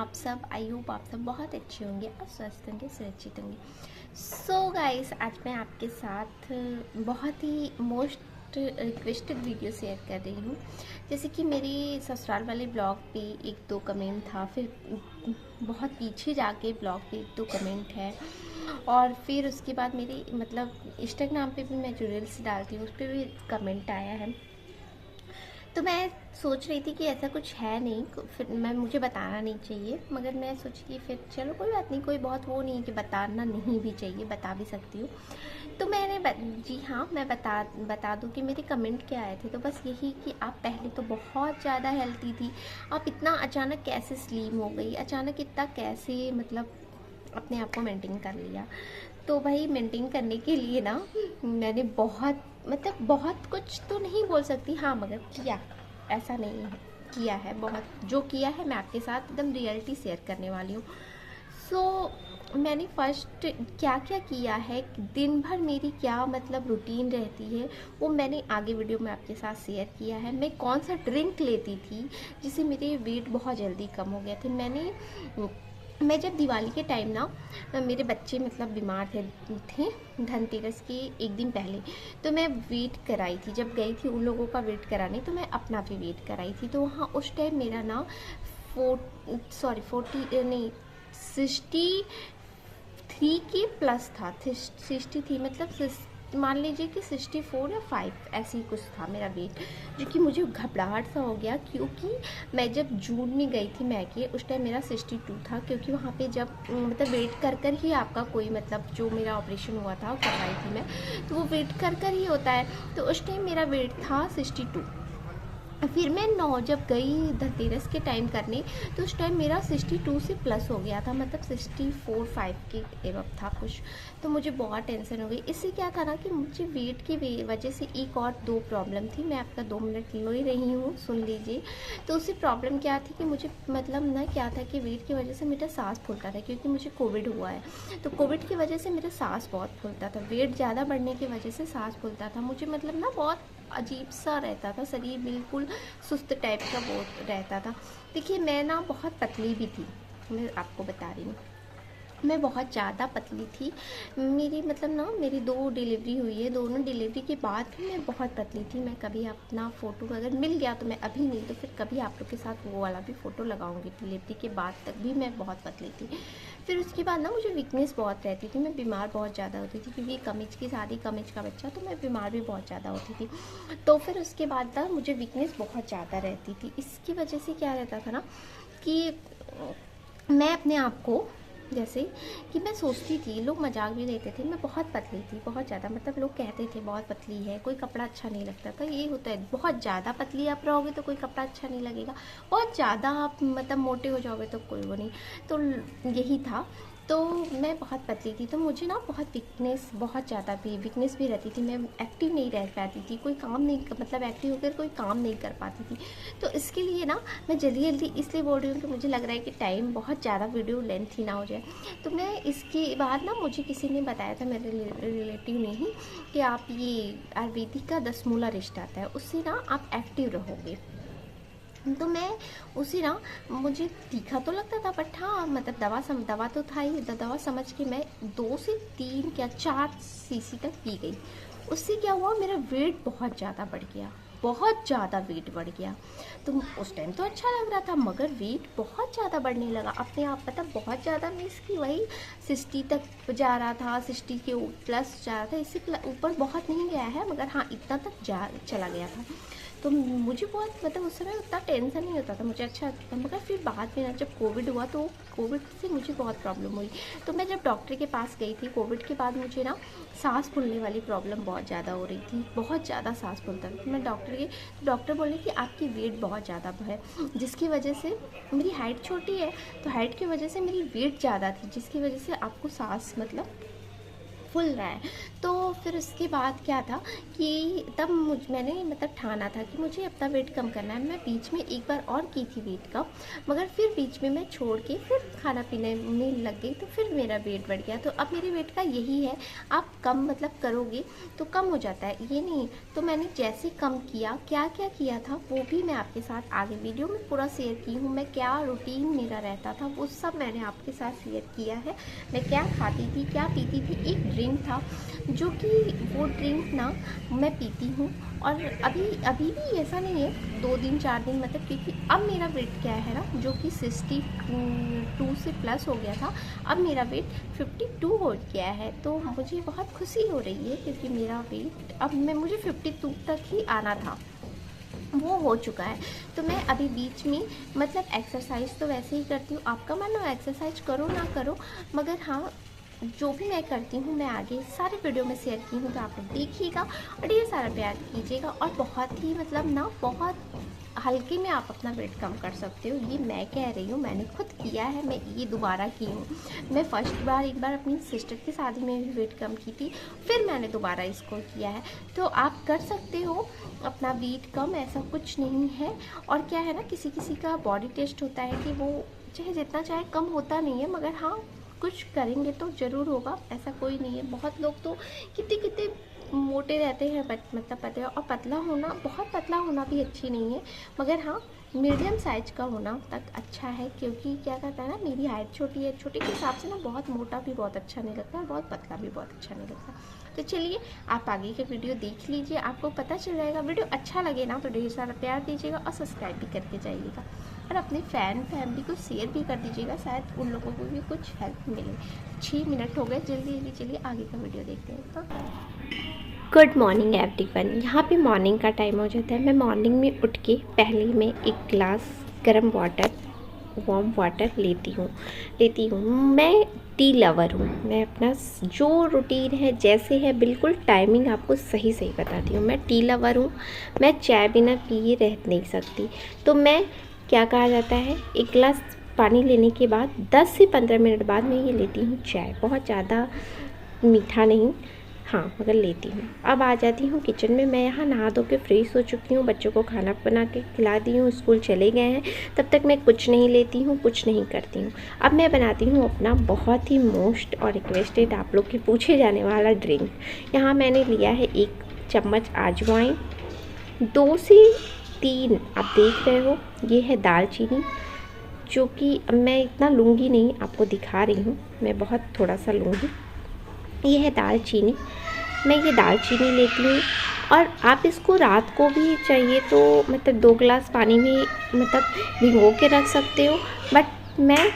आप सब? I hope आप सब बहुत अच्छे होंगे और स्वस्थ होंगे, सुरक्षित होंगे। सो गाइस, आज मैं आपके साथ बहुत ही मोस्ट रिक्वेस्टेड वीडियो शेयर कर रही हूँ। जैसे कि मेरी ससुराल वाले ब्लॉग पे एक दो कमेंट था, फिर बहुत पीछे जाके ब्लॉग पे एक दो कमेंट है, और फिर उसके बाद मेरी मतलब इंस्टाग्राम पे भी मैं जो रील्स डालती हूँ उस पर भी कमेंट आया है। तो मैं सोच रही थी कि ऐसा कुछ है नहीं, फिर मुझे बताना नहीं चाहिए, मगर मैं सोची कि फिर चलो कोई बात नहीं, कोई बहुत वो नहीं है कि बताना नहीं भी चाहिए, बता भी सकती हूँ। तो मैंने जी हाँ, मैं बता दूँ कि मेरे कमेंट क्या आए थे। तो बस यही कि आप पहले तो बहुत ज़्यादा हेल्थी थी, आप इतना अचानक कैसे स्लिम हो गई, अचानक इतना कैसे मतलब अपने आप को मेंटेन कर लिया। तो भाई मेंटेन करने के लिए ना मैंने बहुत कुछ तो नहीं बोल सकती, हाँ मगर किया, ऐसा नहीं है, किया है बहुत, जो किया है मैं आपके साथ एकदम रियलिटी शेयर करने वाली हूँ। मैंने फर्स्ट क्या क्या किया है, दिन भर मेरी क्या मतलब रूटीन रहती है, वो मैंने आगे वीडियो में आपके साथ शेयर किया है। मैं कौन सा ड्रिंक लेती थी जिससे मेरे वेट बहुत जल्दी कम हो गए थे। मैं जब दिवाली के टाइम ना, मेरे बच्चे मतलब बीमार थे धनतेरस के एक दिन पहले, तो मैं वेट कराई थी। जब गई थी उन लोगों का वेट कराने, तो मैं अपना भी वेट कराई थी। तो वहाँ उस टाइम मेरा ना 40 नहीं 63 के प्लस था। 63 मतलब मान लीजिए कि 64 या 5 ऐसे ही कुछ था मेरा वेट, जो कि मुझे घबराहट सा हो गया, क्योंकि मैं जब जून में गई थी मैके, उस टाइम मेरा 62 था। क्योंकि वहाँ पे जब मतलब वेट कर ही आपका कोई मतलब जो मेरा ऑपरेशन हुआ था करवाई थी मैं, तो वो वेट कर ही होता है। तो उस टाइम मेरा वेट था 62। फिर मैं जब गई धनतेरस के टाइम करने, तो उस टाइम मेरा 62 से प्लस हो गया था, मतलब 64-5 के एवब था कुछ। तो मुझे बहुत टेंशन हो गई। इससे क्या था ना कि मुझे वेट की वजह से एक और दो प्रॉब्लम थी। मैं आपका 2 मिनट ले रही हूँ, सुन लीजिए। तो उससे प्रॉब्लम क्या थी कि मुझे मतलब ना क्या था कि वेट की वजह से मेरा सांस फूलता था, क्योंकि मुझे कोविड हुआ है। तो कोविड की वजह से मेरा सांस बहुत फूलता था, वेट ज़्यादा बढ़ने की वजह से सांस फूलता था। मुझे मतलब ना बहुत अजीब सा रहता था, शरीर बिल्कुल सुस्त टाइप का बहुत रहता था। देखिए मैं ना बहुत पतली भी थी, मैं आपको बता रही हूँ, मैं बहुत ज़्यादा पतली थी। मेरी मतलब ना मेरी 2 डिलीवरी हुई है, दोनों डिलीवरी के बाद भी मैं बहुत पतली थी। मैं कभी अपना फ़ोटो अगर मिल गया तो मैं, अभी नहीं तो फिर कभी आप लोग के साथ वो वाला भी फ़ोटो लगाऊंगी। डिलीवरी के बाद तक भी मैं बहुत पतली थी। फिर उसके बाद ना मुझे वीकनेस बहुत रहती थी, मैं बीमार बहुत ज़्यादा होती थी, क्योंकि कमिज की शादी, कमिज का बच्चा, तो मैं बीमार भी बहुत ज़्यादा होती थी। तो फिर उसके बाद ना मुझे वीकनेस बहुत ज़्यादा रहती थी। इसकी वजह से क्या रहता था ना कि मैं अपने आप को, जैसे कि मैं सोचती थी, लोग मजाक भी लेते थे, मैं बहुत पतली थी, बहुत ज़्यादा, मतलब लोग कहते थे बहुत पतली है, कोई कपड़ा अच्छा नहीं लगता था। ये होता है, बहुत ज़्यादा पतली आप रहोगे तो कोई कपड़ा अच्छा नहीं लगेगा, बहुत ज़्यादा आप मतलब मोटे हो जाओगे तो कोई वो नहीं। तो यही था। तो मैं बहुत पतली थी, तो मुझे ना बहुत ज़्यादा वीकनेस भी रहती थी। मैं एक्टिव नहीं रह पाती थी, कोई काम नहीं, मतलब एक्टिव होकर कोई काम नहीं कर पाती थी। तो इसके लिए ना मैं जल्दी जल्दी इसलिए बोल रही हूँ कि मुझे लग रहा है कि टाइम बहुत ज़्यादा वीडियो लेंथ ही ना हो जाए। तो मैं इसके बाद ना, मुझे किसी ने बताया था, मेरे रिलेटिव ने ही, कि आप ये आयुर्वेदिक का 10 मूला रिश्ता आता है, उससे ना आप एक्टिव रहोगे। तो मैं उसी ना, मुझे तीखा तो लगता था, बट हाँ मतलब दवा तो था ही, दवा समझ के मैं 2 से 3 क्या 4 सीसी तक पी गई। उससे क्या हुआ, मेरा वेट बहुत ज़्यादा बढ़ गया, बहुत ज़्यादा वेट बढ़ गया। तो उस टाइम तो अच्छा लग रहा था, मगर वेट बहुत ज़्यादा बढ़ने लगा अपने आप, मतलब बहुत ज़्यादा मीन्स की वही 60 तक जा रहा था, 60 के प्लस जा रहा था। इससे ऊपर बहुत नहीं गया है, मगर हाँ इतना तक चला गया था। तो मुझे बहुत मतलब उस समय उतना टेंशन नहीं होता था, मुझे अच्छा लगता था। मगर फिर बाद में ना जब कोविड हुआ, तो कोविड से मुझे बहुत प्रॉब्लम हुई। तो मैं जब डॉक्टर के पास गई थी कोविड के बाद, मुझे ना सांस फूलने वाली प्रॉब्लम बहुत ज़्यादा हो रही थी, बहुत ज़्यादा सांस फूलता था। मैं डॉक्टर बोले कि आपकी वेट बहुत ज़्यादा है, जिसकी वजह से, मेरी हाइट छोटी है, तो हाइट की वजह से मेरी वेट ज़्यादा थी, जिसकी वजह से आपको सांस मतलब फूल रहा है। तो फिर उसके बाद क्या था कि तब मैंने मतलब ठाना था कि मुझे अपना वेट कम करना है। मैं बीच में एक बार और की थी वेट कम, मगर फिर बीच में मैं छोड़ के फिर खाना पीने में लग गई, तो फिर मेरा वेट बढ़ गया। तो अब मेरे वेट का यही है, आप कम मतलब करोगे तो कम हो जाता है, ये नहीं। तो मैंने जैसे कम किया, क्या क्या किया था वो भी मैं आपके साथ आगे वीडियो में पूरा शेयर की हूँ। मैं क्या रूटीन मेरा रहता था वो सब मैंने आपके साथ शेयर किया है। मैं क्या खाती थी, क्या पीती थी। एक ड्रिंक था जो कि वो ड्रिंक ना मैं पीती हूँ, और अभी भी ऐसा नहीं है 2 दिन 4 दिन मतलब, क्योंकि अब मेरा वेट क्या है ना, जो कि 62 से प्लस हो गया था, अब मेरा वेट 52 हो गया है। तो मुझे बहुत खुशी हो रही है, क्योंकि मेरा वेट अब मुझे 52 तक ही आना था, वो हो चुका है। तो मैं अभी बीच में मतलब एक्सरसाइज तो वैसे ही करती हूँ, आपका मन हो एक्सरसाइज करो ना करो, मगर हाँ जो भी मैं करती हूँ मैं आगे सारे वीडियो में शेयर की हूँ, तो आप लोग देखिएगा और ढेर सारा प्यार कीजिएगा। और बहुत ही मतलब ना बहुत हल्के में आप अपना वेट कम कर सकते हो, ये मैं कह रही हूँ, मैंने खुद किया है, मैं ये दोबारा की हूँ। मैं फर्स्ट बार एक बार अपनी सिस्टर की शादी में भी वेट कम की थी, फिर मैंने दोबारा इसको किया है। तो आप कर सकते हो अपना वेट कम, ऐसा कुछ नहीं है। और क्या है ना, किसी किसी का बॉडी टेस्ट होता है कि वो चाहे जितना चाहे कम होता नहीं है, मगर हाँ कुछ करेंगे तो ज़रूर होगा, ऐसा कोई नहीं है। बहुत लोग तो कितने कितने मोटे रहते हैं, मतलब पतले, और पतला होना, बहुत पतला होना भी अच्छी नहीं है, मगर हाँ मीडियम साइज का होना तक अच्छा है। क्योंकि क्या कहता है ना, मेरी हाइट छोटी है, छोटे के हिसाब से ना बहुत मोटा भी बहुत अच्छा नहीं लगता है, बहुत पतला भी बहुत अच्छा नहीं लगता। तो चलिए आप आगे के वीडियो देख लीजिए, आपको पता चल जाएगा। वीडियो अच्छा लगे ना तो ढेर सारा प्यार दीजिएगा और सब्सक्राइब भी करके जाइएगा, और अपने फैमिली को शेयर भी कर दीजिएगा, शायद उन लोगों को भी कुछ हेल्प मिले। 6 मिनट हो गए, जल्दी जल्दी चलिए आगे का वीडियो देखते हैं। Good morning everyone. यहाँ पे मॉर्निंग का टाइम हो जाता है। मैं मॉर्निंग में उठ के पहले मैं एक गिलास गर्म वाटर, वार्म वाटर लेती हूँ। मैं टी लवर हूँ, मैं अपना जो रूटीन है जैसे है बिल्कुल टाइमिंग आपको सही सही बताती हूँ। मैं टी लवर हूँ, मैं चाय बिना पिए रह नहीं सकती। तो मैं क्या कहा जाता है, एक गिलास पानी लेने के बाद 10 से 15 मिनट बाद मैं ये लेती हूँ चाय, बहुत ज़्यादा मीठा नहीं, हाँ मगर लेती हूँ। अब आ जाती हूँ किचन में। मैं यहाँ नहा धो के फ्रेश हो चुकी हूँ, बच्चों को खाना बना के खिला दी हूँ, स्कूल चले गए हैं। तब तक मैं कुछ नहीं लेती हूँ, कुछ नहीं करती हूँ। अब मैं बनाती हूँ अपना बहुत ही मोस्ट और रिक्वेस्टेड, आप लोग के पूछे जाने वाला ड्रिंक। यहाँ मैंने लिया है 1 चम्मच अजवाइन, 2 से 3 आप देख रहे हो, ये है दालचीनी, जो कि मैं इतना लूँगी नहीं, आपको दिखा रही हूँ, मैं बहुत थोड़ा सा लूँगी। ये है दालचीनी, मैं ये दालचीनी लेती हूँ। और आप इसको रात को भी चाहिए तो मतलब 2 गिलास पानी में मतलब भिगो के रख सकते हो, बट मैं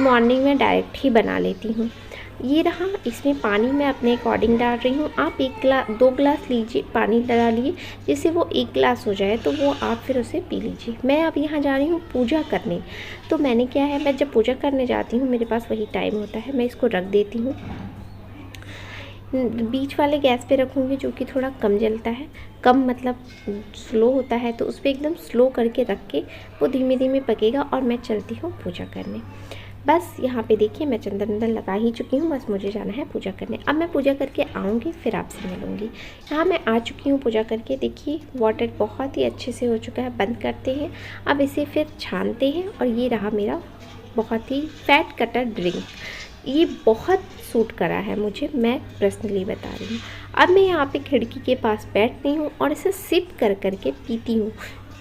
मॉर्निंग में डायरेक्ट ही बना लेती हूँ। ये रहा, इसमें पानी मैं अपने अकॉर्डिंग डाल रही हूँ। आप 2 गिलास लीजिए, पानी डालिए, जिससे वो 1 गिलास हो जाए तो वो आप फिर उसे पी लीजिए। मैं अब यहाँ जा रही हूँ पूजा करने, तो मैंने क्या है, मैं जब पूजा करने जाती हूँ मेरे पास वही टाइम होता है, मैं इसको रख देती हूँ। बीच वाले गैस पे रखूँगी जो कि थोड़ा कम जलता है, कम मतलब स्लो होता है, तो उस पर एकदम स्लो करके रख के वो धीमे धीमे पकेगा और मैं चलती हूँ पूजा करने। बस यहाँ पे देखिए मैं चंदन वंदन लगा ही चुकी हूँ, बस मुझे जाना है पूजा करने। अब मैं पूजा करके आऊँगी फिर आपसे मिलूँगी। यहाँ मैं आ चुकी हूँ पूजा करके, देखिए वाटर बहुत ही अच्छे से हो चुका है। बंद करते हैं, अब इसे फिर छानते हैं। और ये रहा मेरा बहुत ही फैट कटर ड्रिंक, ये बहुत सूट करा है मुझे, मैं पर्सनली बता रही हूँ। अब मैं यहाँ पे खिड़की के पास बैठती हूँ और इसे सिप कर के पीती हूँ।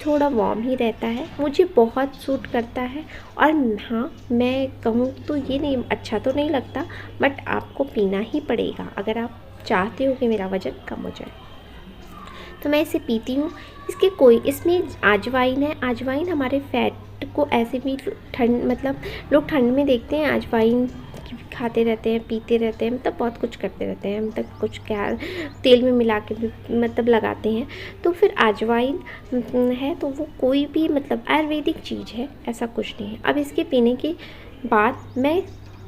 थोड़ा वार्म ही रहता है, मुझे बहुत सूट करता है। और हाँ मैं कहूँ तो ये नहीं अच्छा तो नहीं लगता, बट आपको पीना ही पड़ेगा अगर आप चाहते हो कि मेरा वज़न कम हो जाए। तो मैं इसे पीती हूँ। इसमें अजवाइन है, अजवाइन हमारे फैट को ऐसे भी ठंड मतलब लोग ठंड में देखते हैं अजवाइन खाते रहते हैं, पीते रहते हैं, मतलब बहुत कुछ करते रहते हैं, मतलब कुछ क्या तेल में मिला के भी मतलब लगाते हैं। तो फिर अजवाइन है तो वो कोई भी मतलब आयुर्वेदिक चीज़ है, ऐसा कुछ नहीं है। अब इसके पीने के बाद मैं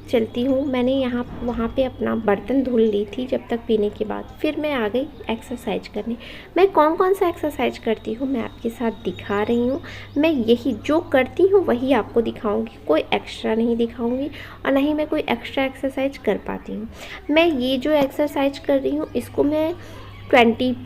चलती हूँ। मैंने वहाँ पे अपना बर्तन धुल ली थी जब तक पीने के बाद, फिर मैं आ गई एक्सरसाइज करने। मैं कौन सा एक्सरसाइज करती हूँ मैं आपके साथ दिखा रही हूँ। मैं यही जो करती हूँ वही आपको दिखाऊंगी, कोई एक्स्ट्रा नहीं दिखाऊंगी और ना ही मैं कोई एक्स्ट्रा एक्सरसाइज कर पाती हूँ। मैं ये जो एक्सरसाइज कर रही हूँ इसको मैं 20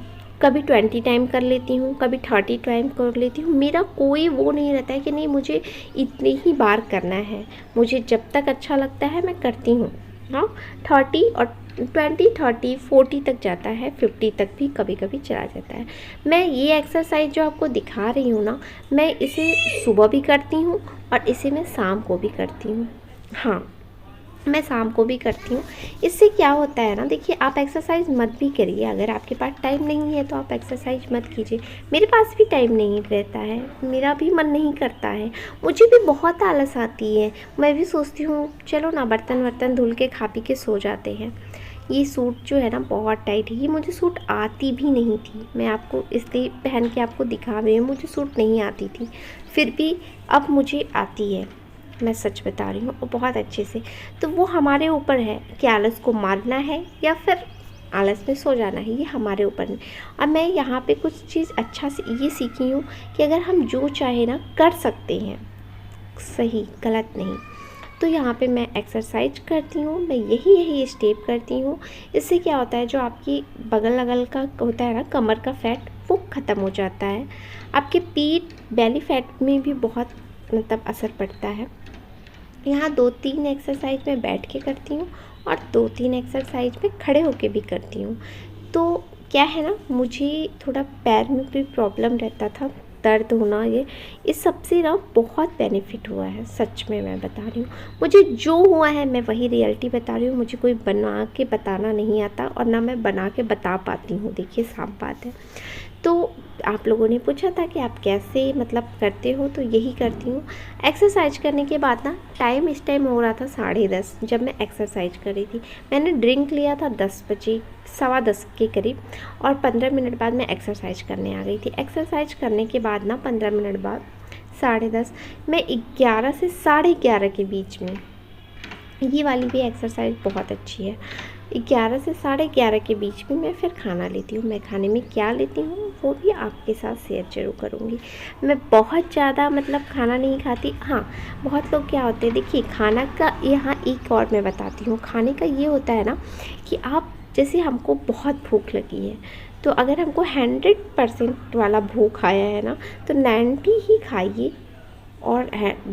टाइम कर लेती हूँ, कभी 30 टाइम कर लेती हूँ। मेरा कोई वो नहीं रहता है कि नहीं मुझे इतने ही बार करना है, मुझे जब तक अच्छा लगता है मैं करती हूँ। हाँ, 30 और 40 तक जाता है, 50 तक भी कभी कभी चला जाता है। मैं ये एक्सरसाइज जो आपको दिखा रही हूँ ना, मैं इसे सुबह भी करती हूँ और इसे मैं शाम को भी करती हूँ। हाँ, मैं शाम को भी करती हूँ। इससे क्या होता है ना, देखिए आप एक्सरसाइज मत भी करिए, अगर आपके पास टाइम नहीं है तो आप एक्सरसाइज मत कीजिए। मेरे पास भी टाइम नहीं रहता है, मेरा भी मन नहीं करता है, मुझे भी बहुत आलस आती है। मैं भी सोचती हूँ चलो ना बर्तन वर्तन धुल के खा पी के सो जाते हैं। ये सूट जो है ना बहुत टाइट है, ये मुझे सूट आती भी नहीं थी, मैं आपको इसलिए पहन के आपको दिखा रही हूँ। मुझे सूट नहीं आती थी, फिर भी अब मुझे आती है, मैं सच बता रही हूँ, और बहुत अच्छे से। तो वो हमारे ऊपर है कि आलस को मारना है या फिर आलस में सो जाना है, ये हमारे ऊपर है। अब मैं यहाँ पे कुछ चीज़ अच्छा से ये सीखी हूँ कि अगर हम जो चाहे ना कर सकते हैं, सही गलत नहीं। तो यहाँ पे मैं एक्सरसाइज करती हूँ, मैं यही स्टेप करती हूँ। इससे क्या होता है, जो आपकी बगल अगल का होता है ना कमर का फैट, वो ख़त्म हो जाता है। आपके पीठ बेली फैट में भी बहुत मतलब असर पड़ता है। यहाँ 2-3 एक्सरसाइज मैं बैठ के करती हूँ और 2-3 एक्सरसाइज मैं खड़े होके भी करती हूँ। तो क्या है ना, मुझे थोड़ा पैर में भी प्रॉब्लम रहता था, दर्द होना, ये इस सब से ना बहुत बेनिफिट हुआ है, सच में मैं बता रही हूँ। मुझे जो हुआ है मैं वही रियलिटी बता रही हूँ, मुझे कोई बना के बताना नहीं आता और ना मैं बना के बता पाती हूँ, देखिए साफ बात है। तो आप लोगों ने पूछा था कि आप कैसे मतलब करते हो, तो यही करती हूँ। एक्सरसाइज करने के बाद ना इस टाइम हो रहा था 10:30 जब मैं एक्सरसाइज कर रही थी। मैंने ड्रिंक लिया था 10 बजे, 10:15 के करीब, और 15 मिनट बाद मैं एक्सरसाइज करने आ गई थी। एक्सरसाइज करने के बाद ना 15 मिनट बाद 10:30 मैं 11 से 11:30 के बीच में, ये वाली भी एक्सरसाइज बहुत अच्छी है, 11 से 11:30 के बीच में मैं फिर खाना लेती हूँ। मैं खाने में क्या लेती हूँ वो भी आपके साथ शेयर जरूर करूँगी। मैं बहुत ज़्यादा मतलब खाना नहीं खाती। हाँ, बहुत लोग क्या होते हैं, देखिए खाना का यहाँ एक और मैं बताती हूँ, खाने का ये होता है ना कि आप जैसे हमको बहुत भूख लगी है, तो अगर हमको 100% वाला भूख आया है ना, तो 90 ही खाइए और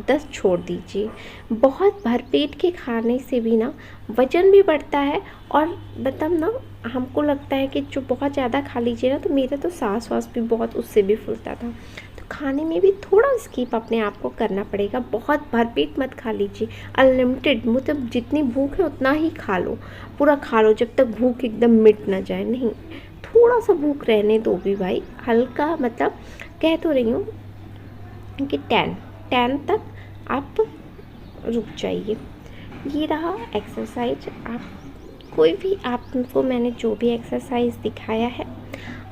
10 छोड़ दीजिए। बहुत भरपेट के खाने से भी ना वज़न भी बढ़ता है, और मतलब ना हमको लगता है कि जो बहुत ज़्यादा खा लीजिए ना, तो मेरा तो सांस वास भी बहुत उससे भी फूलता था। तो खाने में भी थोड़ा स्किप अपने आप को करना पड़ेगा, बहुत भरपेट मत खा लीजिए। अनलिमिटेड मतलब जितनी भूख है उतना ही खा लो, पूरा खा लो जब तक भूख एकदम मिट ना जाए, नहीं, थोड़ा सा भूख रहने दो भी भाई, हल्का, मतलब कह तो रही हूँ कि 10 तक आप रुक जाइए। ये रहा एक्सरसाइज। आप कोई भी, आपको मैंने जो भी एक्सरसाइज दिखाया है,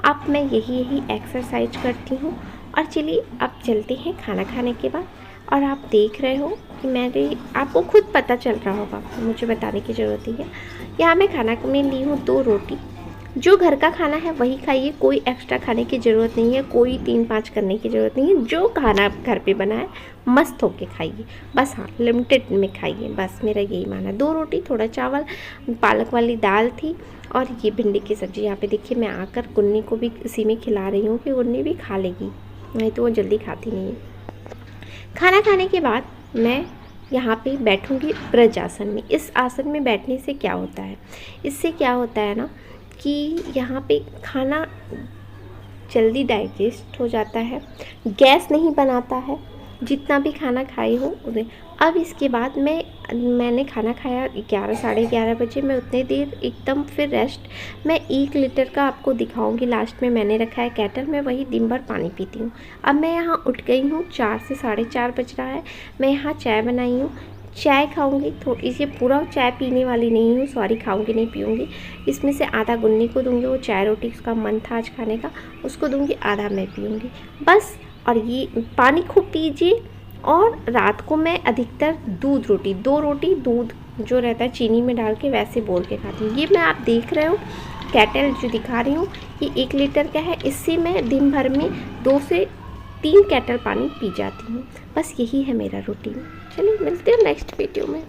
आप मैं यही एक्सरसाइज करती हूँ। और चलिए अब चलते हैं खाना खाने के बाद। और आप देख रहे हो कि आपको खुद पता चल रहा होगा, मुझे बताने की ज़रूरत नहीं है। यहाँ मैं खाना में ली हूँ 2 रोटी। जो घर का खाना है वही खाइए, कोई एक्स्ट्रा खाने की ज़रूरत नहीं है, कोई 3-5 करने की ज़रूरत नहीं है। जो खाना आप घर पे बना है मस्त होके खाइए, बस हाँ लिमिटेड में खाइए, बस मेरा यही मानना है। 2 रोटी, थोड़ा चावल, पालक वाली दाल थी, और ये भिंडी की सब्ज़ी। यहाँ पे देखिए मैं आकर गुन्नी को भी इसी में खिला रही हूँ कि गुन्नी भी खा लेगी, नहीं तो वो जल्दी खाती नहीं है। खाना खाने के बाद मैं यहाँ पे बैठूँगी ब्रज आसन में। इस आसन में बैठने से क्या होता है, इससे क्या होता है ना कि यहाँ पे खाना जल्दी डाइजेस्ट हो जाता है, गैस नहीं बनाता है, जितना भी खाना खाई हो उन्हें। अब इसके बाद मैंने खाना खाया 11 11:30 बजे, मैं उतने देर एकदम फिर रेस्ट। मैं 1 लीटर का आपको दिखाऊंगी, लास्ट में मैंने रखा है केटल में, वही दिन भर पानी पीती हूँ। अब मैं यहाँ उठ गई हूँ, 4 से 4:30 बज रहा है। मैं यहाँ चाय बनाई हूँ, चाय खाऊंगी थोड़ी सी, पूरा चाय पीने वाली नहीं हूँ, सॉरी, खाऊंगी नहीं पीऊँगी। इसमें से आधा गुन्नी को दूंगी, वो चाय रोटी उसका मन था आज खाने का, उसको दूंगी, आधा मैं पीऊँगी बस। और ये पानी खूब पीजिए। और रात को मैं अधिकतर दूध रोटी, 2 रोटी दूध जो रहता है चीनी में डाल के वैसे बोल के खाती हूँ। ये मैं आप देख रहे हो केटल जो दिखा रही हूँ, ये 1 लीटर का है। इससे मैं दिन भर में 2 से 3 केटल पानी पी जाती हूँ। बस यही है मेरा रूटीन। चलिए मिलते हैं नेक्स्ट वीडियो में।